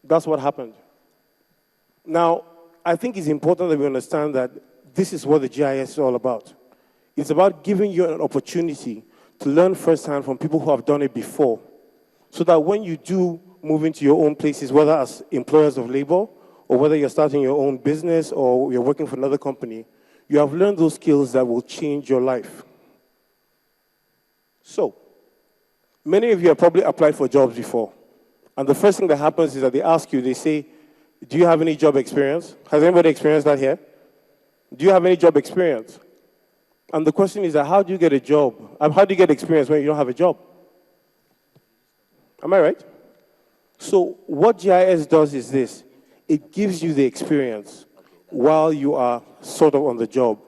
That's what happened. Now, I think it's important that we understand that this is what the GIS is all about. It's about giving you an opportunity to learn firsthand from people who have done it before, so that when you do move into your own places, whether as employers of labor, or whether you're starting your own business, or you're working for another company, you have learned those skills that will change your life. So, many of you have probably applied for jobs before. And the first thing that happens is that they ask you, they say, do you have any job experience? Has anybody experienced that here? Do you have any job experience? And the question is that how do you get a job? How do you get experience when you don't have a job? Am I right? So what GIS does is this. It gives you the experience while you are sort of on the job.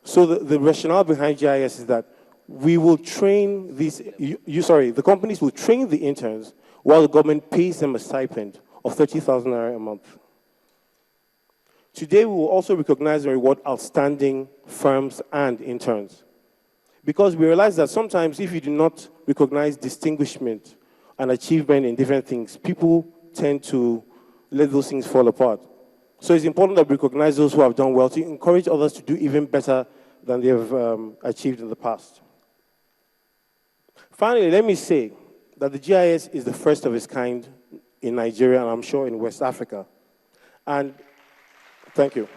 So the rationale behind GIS is that we will train these, the companies will train the interns while the government pays them a stipend of 30,000 naira a month. Today, we will also recognize and reward outstanding firms and interns. Because we realize that sometimes if you do not recognize distinguishment and achievement in different things, people tend to let those things fall apart. So it's important that we recognize those who have done well to encourage others to do even better than they have achieved in the past. Finally, let me say that the GIS is the first of its kind in Nigeria, and I'm sure in West Africa. And thank you.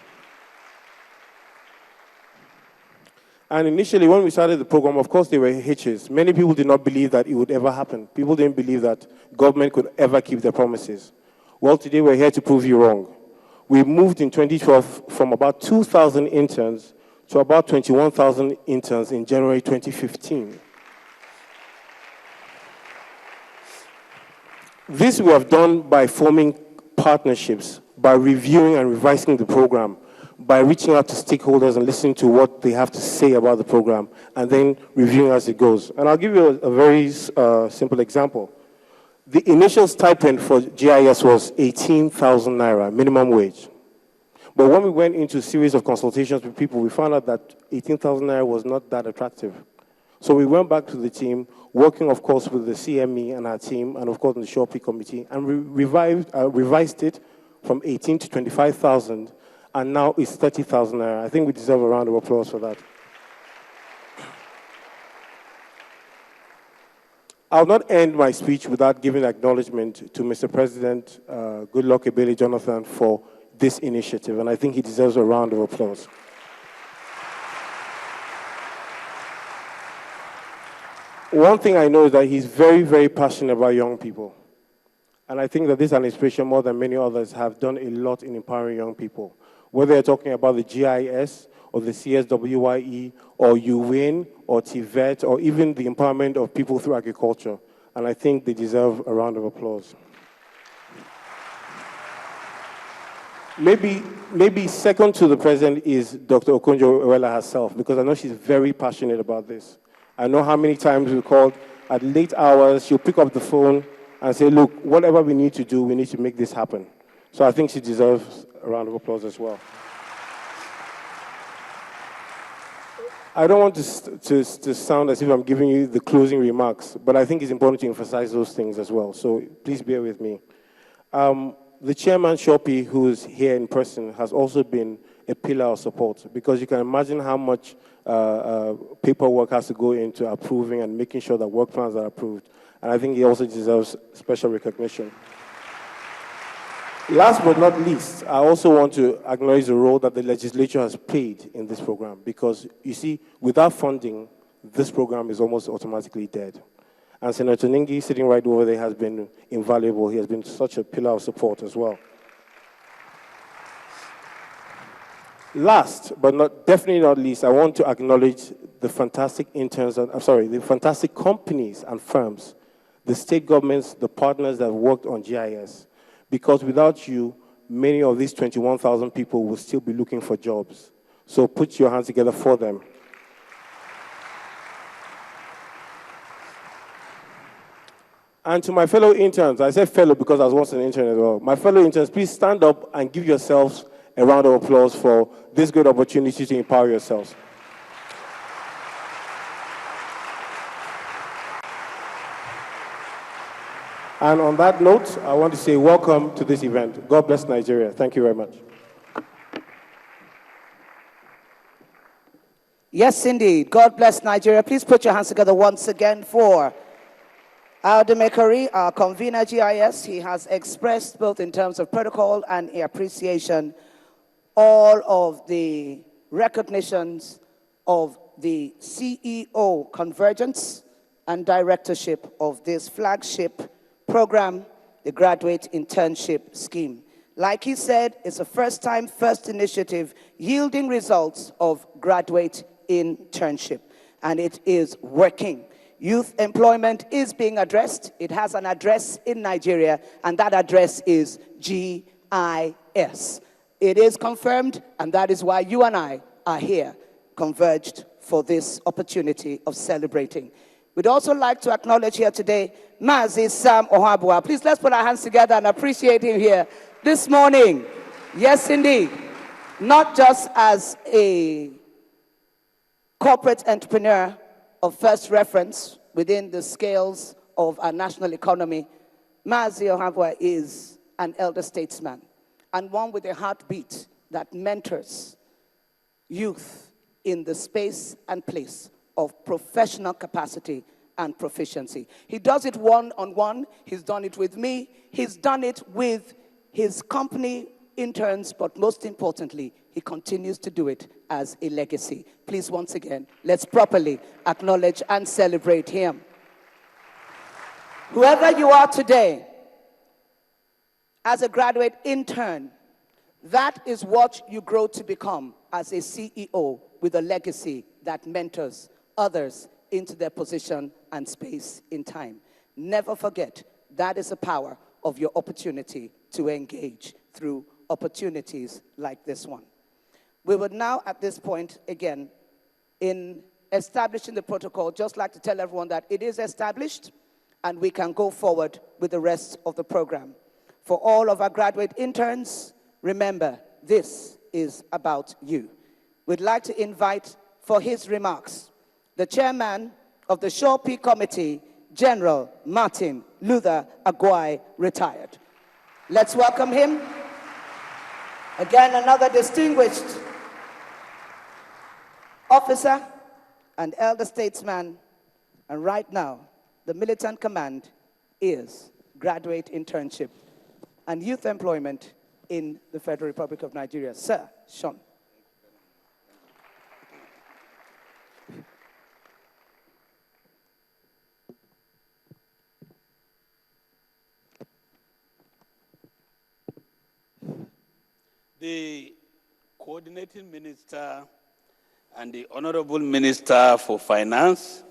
And initially, when we started the program, of course, there were hitches. Many people did not believe that it would ever happen. People didn't believe that government could ever keep their promises. Well, today we're here to prove you wrong. We moved in 2012 from about 2,000 interns to about 21,000 interns in January 2015. This we have done by forming partnerships, by reviewing and revising the program, by reaching out to stakeholders and listening to what they have to say about the program, and then reviewing as it goes. And I'll give you a very simple example. The initial stipend for GIS was 18,000 naira, minimum wage. But when we went into a series of consultations with people, we found out that 18,000 naira was not that attractive. So we went back to the team, working, of course, with the CME and our team, and, of course, the Shopee committee, and we revised it from 18 to 25,000, and now it's 30,000 naira. I think we deserve a round of applause for that. I'll not end my speech without giving acknowledgement to Mr. President Goodluck Ebele Jonathan for this initiative, and I think he deserves a round of applause. One thing I know is that he's very, very passionate about young people. And I think that this is an inspiration more than many others have done a lot in empowering young people. Whether you're talking about the GIS or the CSWYE or UWIN or TVET or even the empowerment of people through agriculture. And I think they deserve a round of applause. Maybe second to the president is Dr. Okonjo-Iweala herself, because I know she's very passionate about this. I know how many times we called at late hours, she'll pick up the phone and say, look, whatever we need to do, we need to make this happen. So I think she deserves a round of applause as well. I don't want to sound as if I'm giving you the closing remarks, but I think it's important to emphasize those things as well. So please bear with me. The chairman, Shopee, who's here in person, has also been a pillar of support, because you can imagine how much paperwork has to go into approving and making sure that work plans are approved. And I think he also deserves special recognition. Last but not least, I also want to acknowledge the role that the legislature has played in this program, because, you see, without funding, this program is almost automatically dead. And Senator Ningi, sitting right over there, has been invaluable. He has been such a pillar of support as well. Last, but definitely not least, I want to acknowledge the fantastic the fantastic companies and firms, the state governments, the partners that have worked on GIS. Because without you, many of these 21,000 people will still be looking for jobs. So put your hands together for them. And to my fellow interns, I said fellow because I was once an intern as well. My fellow interns, please stand up and give yourselves a round of applause for this great opportunity to empower yourselves. And on that note, I want to say welcome to this event. God bless Nigeria. Thank you very much. Yes, indeed. God bless Nigeria. Please put your hands together once again for Aldemekari, our convener GIS. He has expressed both in terms of protocol and appreciation all of the recognitions of the CEO convergence and directorship of this flagship program, the Graduate Internship Scheme. Like he said, it's a first-time, first initiative yielding results of graduate internship, and it is working. Youth employment is being addressed. It has an address in Nigeria, and that address is GIS. It is confirmed, and that is why you and I are here, converged for this opportunity of celebrating. We'd also like to acknowledge here today Mazi Sam Ohabua. Please let's put our hands together and appreciate him here this morning. Yes, indeed. Not just as a corporate entrepreneur of first reference within the scales of our national economy, Mazi Ohabua is an elder statesman and one with a heartbeat that mentors youth in the space and place of professional capacity and proficiency. He does it one-on-one. He's done it with me. He's done it with his company interns, but most importantly, he continues to do it as a legacy. Please, once again, let's properly acknowledge and celebrate him. Whoever you are today, as a graduate intern, that is what you grow to become as a CEO with a legacy that mentors others into their position and space in time. Never forget, that is the power of your opportunity to engage through opportunities like this one. We would now, at this point, again, in establishing the protocol, just like to tell everyone that it is established and we can go forward with the rest of the program. For all of our graduate interns, remember, this is about you. We'd like to invite, for his remarks, the chairman of the Shaw P Committee, General Martin Luther Agwai, retired. Let's welcome him. Again, another distinguished officer and elder statesman. And right now, the militant command is graduate internship and youth employment in the Federal Republic of Nigeria. Sir, Sean. The coordinating minister and the honorable minister for finance,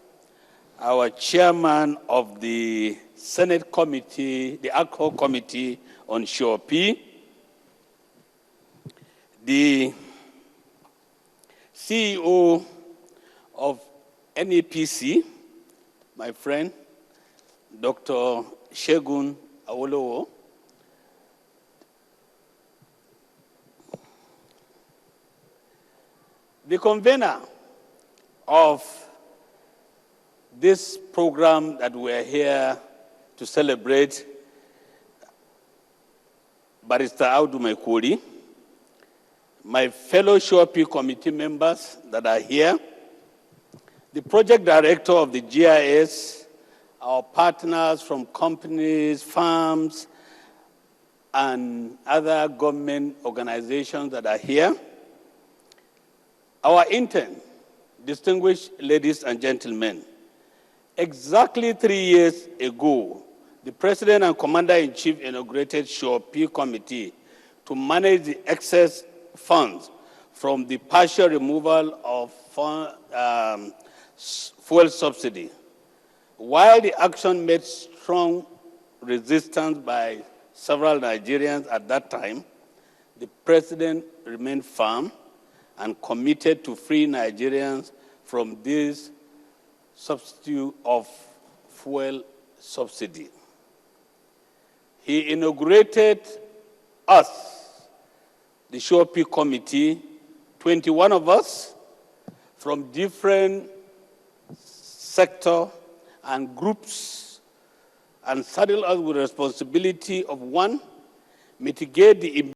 our chairman of the Senate committee, the ad hoc committee on Shaw P, the CEO of NEPC, my friend, Dr. Segun Awolowo, the convener of this program that we're here to celebrate, Barrister Audu Mekuri, my fellow Shaw P committee members that are here, the project director of the GIS, our partners from companies, firms, and other government organizations that are here, our intern, distinguished ladies and gentlemen, exactly 3 years ago, the President and Commander-in-Chief inaugurated Shaw P Committee to manage the excess funds from the partial removal of fuel subsidy. While the action met strong resistance by several Nigerians at that time, the President remained firm and committed to free Nigerians from this substitute of fuel subsidy. He inaugurated us, the Shaw P Committee, 21 of us from different sectors and groups and saddle us with the responsibility of, one, mitigate the